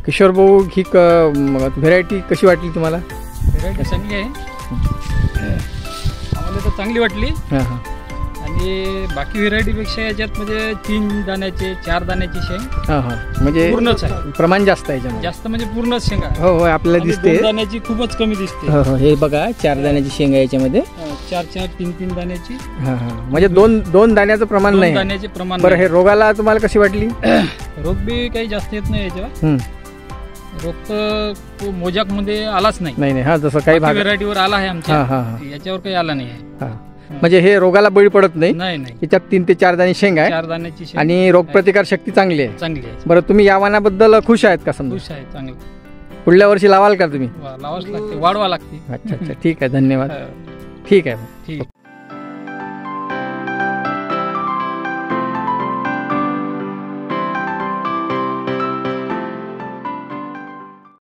किशोर भाऊ, ही व्हेरायटी कशी वाटली तुम्हाला? व्हेरायटी चांगली आहे, आम्हाला तर चांगली वाटली. आणि बाकी व्हेरायटीपेक्षा याच्यात म्हणजे 3 दाण्याचे 4 दाण्याची शेंग म्हणजे पूर्णच आहे, प्रमाण जास्त आहे याच्यामध्ये. जास्त म्हणजे पूर्णच शेंगा. हो हो, आपल्याला दिसते. 2 दाण्याची खूपच कमी दिसते. हो हो, हे बघा 4 दाण्याची शेंग आहे याच्यामध्ये. 4-4 3-3 दाण्याची. म्हणजे 2 दाण्याचं प्रमाण नाही. दाण्याचे प्रमाण. बरं, हे रोगाला तुम्हाला कशी वाटली? रोग बी काही जास्त येत नाही याच्यावर. रोग तर तो मोजाक मध्ये आलाच नाही. नाही नाही, हा जसं काही भाग व्हेरायटीवर आला आहे आमच्या, याच्यावर काही आला नाही आहे. म्हणजे हे रोगाला बळी पडत नाही. नाही नाही, याच्यात 3 ते 4 दाणे शेंग आहे. 4 दाण्याची शेंग आणि रोगप्रतिकार शक्ती चांगली आहे. चांगली आहे. बरं, तुम्ही या वाणाबद्दल खुश आहेत का? समजा खुश आहे, चांगलं. पुढल्या वर्षी लावाल का तुम्ही? लावाच लागते, वाढवा लागते. अच्छा अच्छा, ठीक आहे, धन्यवाद. ठीक आहे. ठीक.